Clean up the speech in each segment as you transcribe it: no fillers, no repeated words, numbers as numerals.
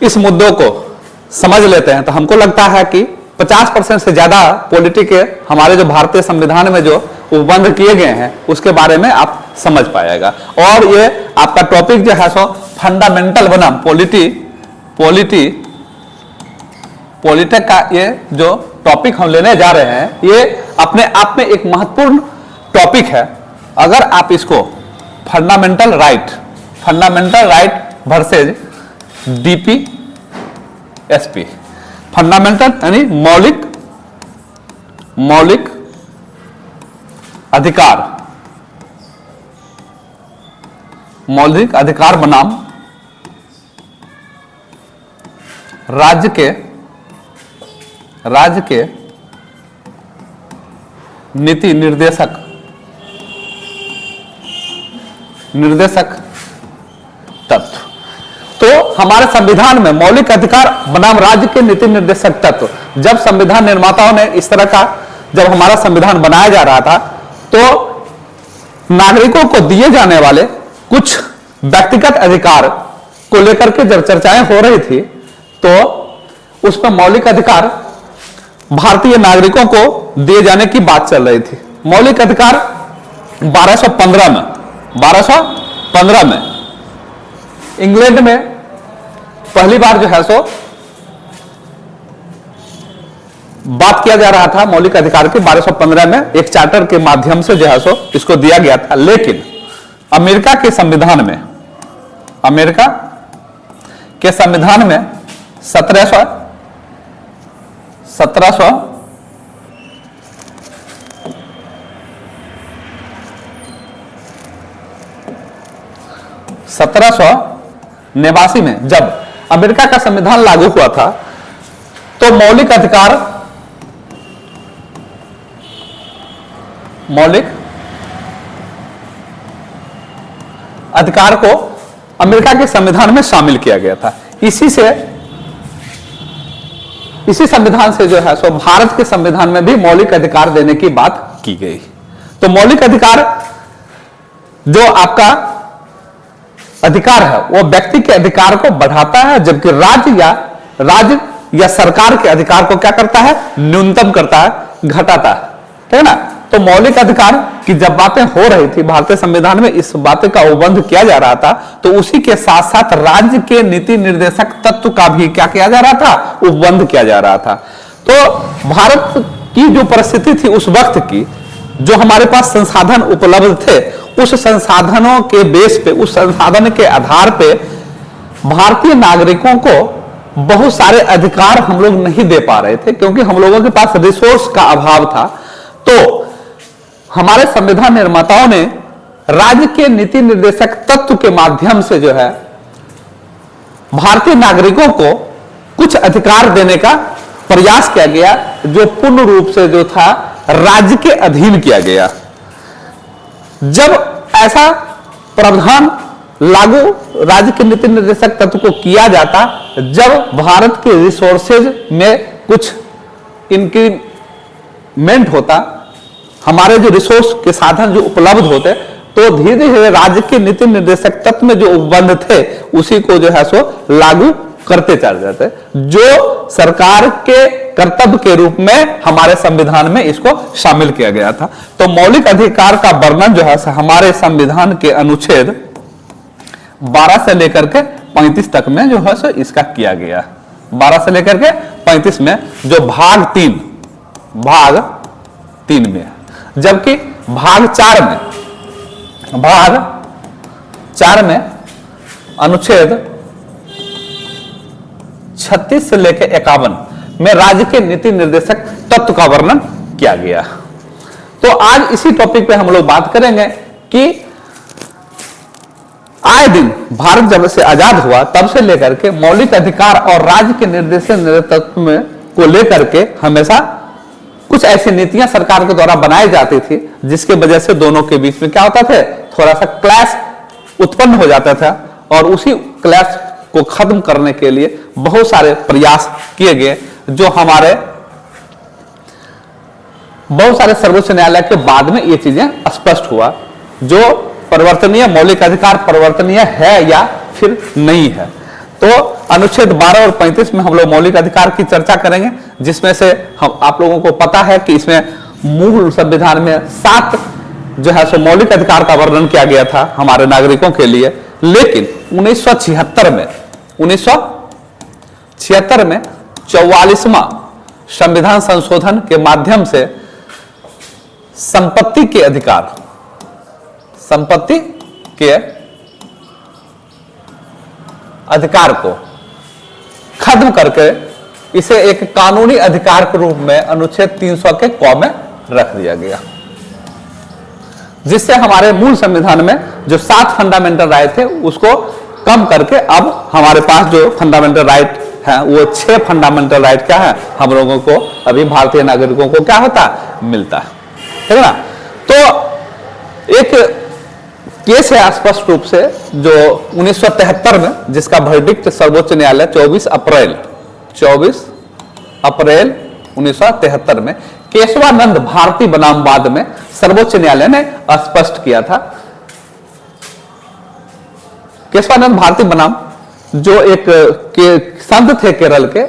इस मुद्दों को समझ लेते हैं तो हमको लगता है कि 50% से ज्यादा पॉलिटी के हमारे जो भारतीय संविधान में जो उपबंध किए गए हैं उसके बारे में आप समझ पाएगा। और ये आपका टॉपिक जो है सो फंडामेंटल बनाम पॉलिटिक का ये जो टॉपिक हम लेने जा रहे हैं ये अपने आप में एक महत्वपूर्ण टॉपिक है। अगर आप इसको fundamental right versus DPSP, fundamental यानी मौलिक अधिकार बनाम राज्य के नीति निर्देशक तत्व। तो हमारे संविधान में मौलिक अधिकार बनाम राज्य के नीति निर्देशक तत्व, जब संविधान निर्माताओं ने इस तरह का जब हमारा संविधान बनाया जा रहा था तो नागरिकों को दिए जाने वाले कुछ व्यक्तिगत अधिकार को लेकर के जब चर्चाएं हो रही थी तो उस पर मौलिक अधिकार भारतीय नागरिकों को दिए जाने की बात चल रही थी। मौलिक अधिकार 1215 में इंग्लैंड में पहली बार जो है सो बात किया जा रहा था मौलिक अधिकार के 1215 में एक चार्टर के माध्यम से जो है सो इसको दिया गया था। लेकिन अमेरिका के संविधान में 1789 में जब अमेरिका का संविधान लागू हुआ था तो मौलिक अधिकार को अमेरिका के संविधान में शामिल किया गया था। इसी संविधान से जो है सो भारत के संविधान में भी मौलिक अधिकार देने की बात की गई। तो मौलिक अधिकार जो आपका अधिकार है वो व्यक्ति के अधिकार को बढ़ाता है, जबकि राज्य या सरकार के अधिकार को क्या करता है, न्यूनतम करता है, घटाता है, ठीक है ना। तो मौलिक अधिकार की जब बातें हो रही थी भारतीय संविधान में इस बातें का उपबंध किया जा रहा था तो उसी के साथ साथ राज्य के नीति निर्देशक तत्व का भी क्या किया जा रहा था, उपबंध किया जा रहा था। तो भारत की जो परिस्थिति थी उस वक्त की, जो हमारे पास संसाधन उपलब्ध थे उस संसाधनों के बेस पे, उस संसाधन के आधार पे भारतीय नागरिकों को बहुत सारे अधिकार हम लोग नहीं दे पा रहे थे क्योंकि हम लोगों के पास रिसोर्स का अभाव था। तो हमारे संविधान निर्माताओं ने राज्य के नीति निर्देशक तत्व के माध्यम से जो है भारतीय नागरिकों को कुछ अधिकार देने का प्रयास किया गया, जो पूर्ण रूप से जो था राज्य के अधीन किया गया। जब ऐसा प्रावधान लागू राज्य के नीति निर्देशक तत्व को किया जाता, जब भारत के रिसोर्सेज में कुछ इंक्रीमेंट होता, हमारे जो रिसोर्स के साधन जो उपलब्ध होते, तो धीरे धीरे राज्य के नीति निर्देशक तत्व में जो उपबंध थे उसी को जो है सो लागू करते चल जाते, जो सरकार के कर्तव्य के रूप में हमारे संविधान में इसको शामिल किया गया था। तो मौलिक अधिकार का वर्णन जो है हमारे संविधान के अनुच्छेद 12 से लेकर के 35 तक में जो है सो इसका किया गया। 12 से लेकर के 35 में जो भाग 3 में, जबकि भाग 4 में अनुच्छेद 36 से लेकर 51 में राज्य के नीति निर्देशक तत्व का वर्णन किया गया। तो आज इसी टॉपिक पे हम लोग बात करेंगे कि आए दिन भारत जब से आजाद हुआ तब से लेकर के मौलिक अधिकार और राज्य के निर्देशक तत्व में को लेकर के हमेशा कुछ ऐसी नीतियां सरकार के द्वारा बनाई जाती थी जिसके वजह से दोनों के बीच में क्या होता था, थोड़ा सा क्लैश उत्पन्न हो जाता था। और उसी क्लैश को खत्म करने के लिए बहुत सारे प्रयास किए गए, जो हमारे बहुत सारे सर्वोच्च न्यायालय के बाद में ये चीजें स्पष्ट हुआ, जो परिवर्तनीय मौलिक अधिकार परिवर्तनीय है या फिर नहीं है। तो अनुच्छेद 12 और 35 में हम लोग मौलिक अधिकार की चर्चा करेंगे, जिसमें से हम आप लोगों को पता है कि इसमें मूल संविधान में 7 जो है सो मौलिक अधिकार का वर्णन किया गया था हमारे नागरिकों के लिए। लेकिन 1976 में 44वां संविधान संशोधन के माध्यम से संपत्ति के अधिकार को खत्म करके इसे एक कानूनी अधिकार के रूप में अनुच्छेद 300 के क में रख दिया गया, जिससे हमारे मूल संविधान में जो 7 फंडामेंटल राइट थे उसको कम करके अब हमारे पास जो फंडामेंटल राइट है वो 6 फंडामेंटल राइट क्या है हम लोगों को अभी भारतीय नागरिकों को क्या होता है, मिलता है, ठीक है ना। तो एक केस है स्पष्ट रूप से जो 1973 में, जिसका वर्डिक्ट सर्वोच्च न्यायालय 24 अप्रैल 1973 में केशवानंद भारती बनाम वाद में सर्वोच्च न्यायालय ने स्पष्ट किया था। केशवानंद भारती बनाम जो एक संत थे केरल के,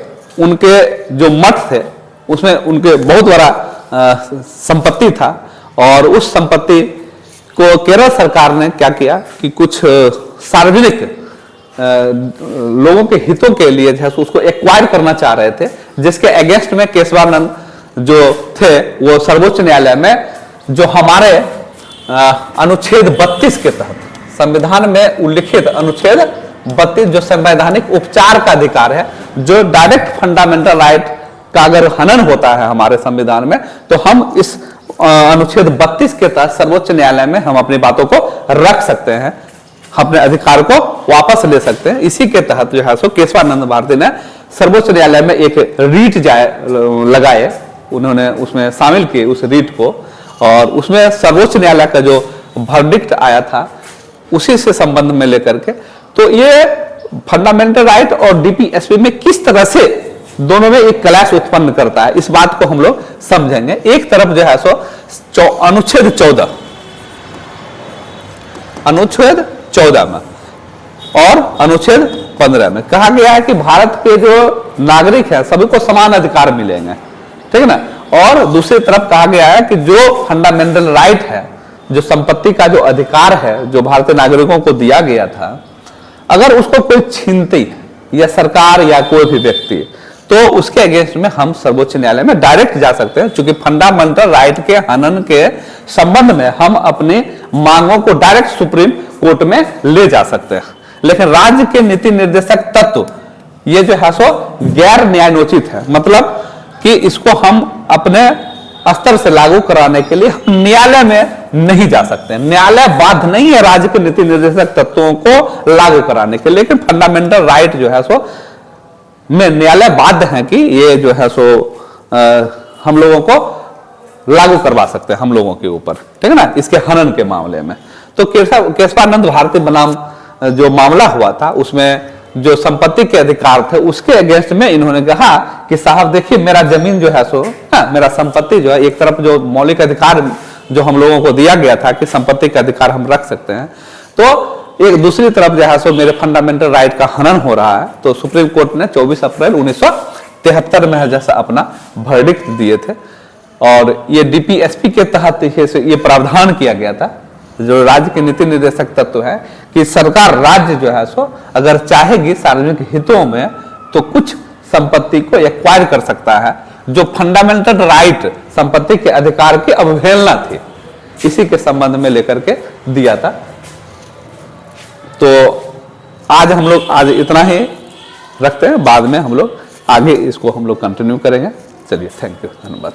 उनके जो मठ थे उसमें उनके बहुत बड़ा संपत्ति था, और उस संपत्ति को केरल सरकार ने क्या किया कि कुछ सार्वजनिक लोगों के हितों के लिए जो है उसको एक्वायर करना चाह रहे थे, जिसके अगेंस्ट में केशवानंद जो थे वो सर्वोच्च न्यायालय में जो हमारे अनुच्छेद 32 के तहत संविधान में उल्लिखित अनुच्छेद 32 जो संवैधानिक उपचार का अधिकार है, जो डायरेक्ट फंडामेंटल राइट का अगर हनन होता है हमारे संविधान में, तो हम इस अनुच्छेद 32 के तहत सर्वोच्च न्यायालय में हम अपनी बातों को रख सकते हैं, अपने अधिकार को वापस ले सकते हैं। इसी के तहत जो है सो केशवानंद भारती ने सर्वोच्च न्यायालय में एक रीट लगाए, उन्होंने उसमें शामिल किए उस रीट को, और उसमें सर्वोच्च न्यायालय का जो वर्डिक्ट आया था उसी से संबंध में लेकर के, तो ये फंडामेंटल राइट और डीपीएसपी में किस तरह से दोनों में एक क्लैश उत्पन्न करता है, इस बात को हम लोग समझेंगे। एक तरफ जो है सो अनुच्छेद 14 में और अनुच्छेद 15 में कहा गया है कि भारत के जो नागरिक है सभी को समान अधिकार मिलेंगे, ठीक है ना। और दूसरी तरफ कहा गया है कि जो फंडामेंटल राइट है, जो संपत्ति का जो अधिकार है जो भारतीय नागरिकों को दिया गया था, अगर उसको कोई छीनती या सरकार या कोई भी व्यक्ति, तो उसके अगेंस्ट में हम सर्वोच्च न्यायालय में डायरेक्ट जा सकते हैं, क्योंकि फंडामेंटल राइट के हनन के संबंध में हम अपनी मांगों को डायरेक्ट सुप्रीम कोर्ट में ले जा सकते हैं। लेकिन राज्य के नीति निर्देशक तत्व ये जो है सो गैर न्यायोचित है, मतलब कि इसको हम अपने स्तर से लागू कराने के लिए हम न्यायालय में नहीं जा सकते। न्यायालय बाध्य नहीं है राज्य के नीति निर्देशक तत्वों को लागू कराने के, लेकिन फंडामेंटल राइट जो है सो में न्यायालय बाध्य है कि ये जो है सो हम लोगों को लागू करवा सकते हैं हम लोगों के ऊपर, ठीक है ना, इसके हनन के मामले में। तो केशवानंद भारती बनाम जो मामला हुआ था उसमें जो संपत्ति के अधिकार थे उसके अगेंस्ट में इन्होंने कहा कि साहब देखिए मेरा जमीन जो है सो मेरा संपत्ति जो है, एक तरफ जो मौलिक अधिकार जो हम लोगों को दिया गया था कि संपत्ति का अधिकार हम रख सकते हैं, तो एक दूसरी तरफ जो है सो मेरे फंडामेंटल राइट का हनन हो रहा है। तो सुप्रीम कोर्ट ने 24 अप्रैल 1973 में जैसा अपना वर्डिक्ट दिए थे, और ये डीपीएसपी के तहत ये प्रावधान किया गया था, जो राज्य के नीति निर्देशक तत्व है कि सरकार राज्य जो है सो अगर चाहेगी सार्वजनिक हितों में तो कुछ संपत्ति को एक्वायर कर सकता है, जो फंडामेंटल राइट संपत्ति के अधिकार की अवहेलना थी, इसी के संबंध में लेकर के दिया था। तो आज इतना ही रखते हैं, बाद में हम लोग आगे इसको हम लोग कंटिन्यू करेंगे। चलिए, थैंक यू, धन्यवाद।